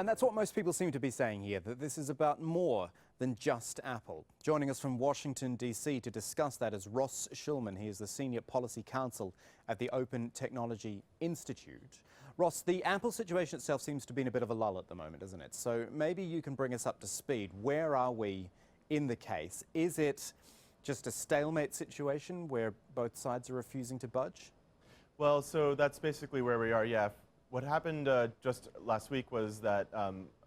And that's what most people seem to be saying here, that this is about more than just Apple. Joining us from Washington, D.C. to discuss that is Ross Shulman. He is the Senior Policy Counsel at the Open Technology Institute. Ross, the Apple situation itself seems to be in a bit of a lull at the moment, isn't it? So maybe you can bring us up to speed. Where are we in the case? Is it just a stalemate situation where both sides are refusing to budge? Well, so that's basically where we are, yeah. What happened just last week was that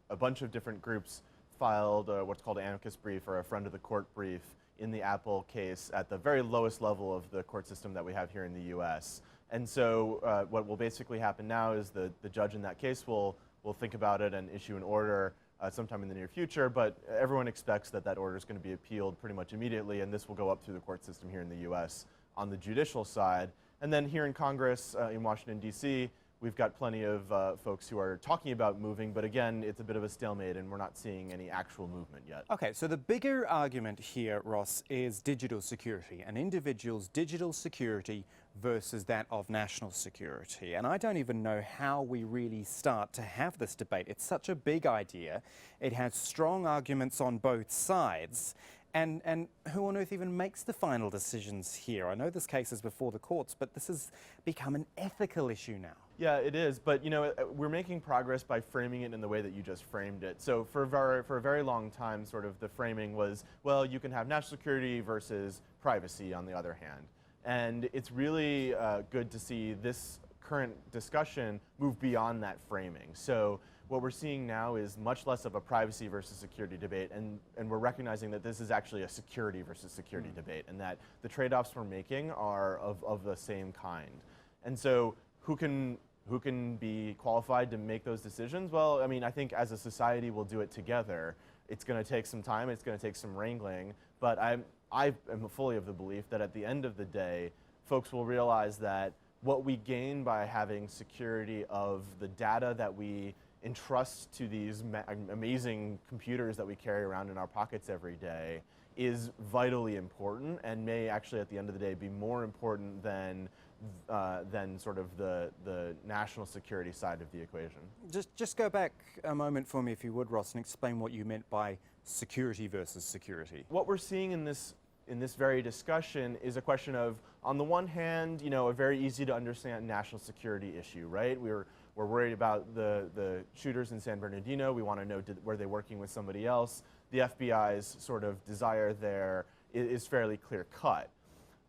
a bunch of different groups filed what's called an amicus brief, or a friend of the court brief, in the Apple case at the very lowest level of the court system that we have here in the US. And so what will basically happen now is the judge in that case will think about it and issue an order sometime in the near future, but everyone expects that that order is going to be appealed pretty much immediately, and this will go up through the court system here in the US on the judicial side. And then here in Congress, in Washington, D.C., we've got plenty of folks who are talking about moving, but again, it's a bit of a stalemate and we're not seeing any actual movement yet. Okay, so the bigger argument here, Ross, is digital security, an individual's digital security versus that of national security. And I don't even know how we really start to have this debate. It's such a big idea. It has strong arguments on both sides. And who on earth even makes the final decisions here? I know this case is before the courts, but this has become an ethical issue now. Yeah, it is, but you know, we're making progress by framing it in the way that you just framed it. So for a very long time, sort of the framing was, well, you can have national security versus privacy on the other hand. And it's really good to see this current discussion move beyond that framing. So what we're seeing now is much less of a privacy versus security debate, and we're recognizing that this is actually a security versus security debate, and that the trade-offs we're making are of the same kind. And so who can be qualified to make those decisions? Well, I mean, I think as a society we'll do it together. It's going to take some time, it's going to take some wrangling, but I am fully of the belief that at the end of the day, folks will realize that what we gain by having security of the data that we entrust to these amazing computers that we carry around in our pockets every day is vitally important, and may actually at the end of the day be more important than sort of the national security side of the equation. Just go back a moment for me, if you would, Ross, and explain what you meant by security versus security. What we're seeing in this very discussion is a question of, on the one hand, you know, a very easy to understand national security issue, right? We're worried about the shooters in San Bernardino. We want to know, were they working with somebody else? The FBI's sort of desire there is fairly clear cut.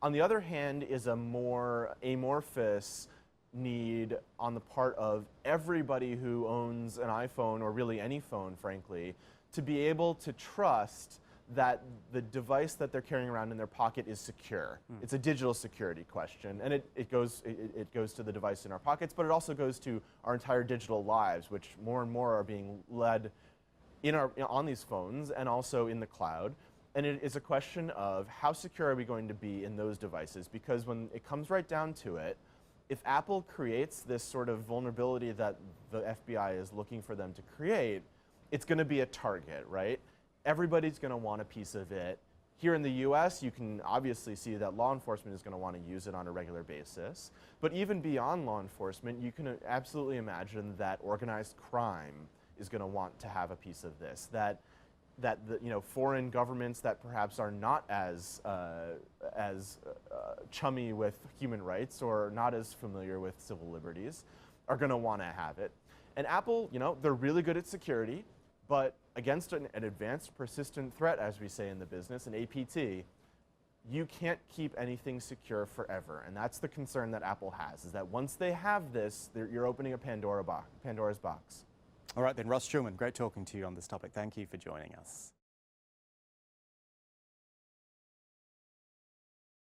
On the other hand is a more amorphous need on the part of everybody who owns an iPhone, or really any phone, frankly, to be able to trust that the device that they're carrying around in their pocket is secure. It's a digital security question, and it goes to the device in our pockets, but it also goes to our entire digital lives, which more and more are being led on these phones and also in the cloud. And it is a question of how secure are we going to be in those devices, because when it comes right down to it, if Apple creates this sort of vulnerability that the FBI is looking for them to create, it's going to be a target, right? Everybody's going to want a piece of it. Here in the US, you can obviously see that law enforcement is going to want to use it on a regular basis. But even beyond law enforcement, you can absolutely imagine that organized crime is going to want to have a piece of this. That you know, foreign governments that perhaps are not as chummy with human rights, or not as familiar with civil liberties, are going to want to have it. And Apple, you know, they're really good at security, but against an advanced persistent threat, as we say in the business, an APT, you can't keep anything secure forever. And that's the concern that Apple has, is that once they have this, you're opening a Pandora's box. All right then, Ross Shulman, great talking to you on this topic. Thank you for joining us.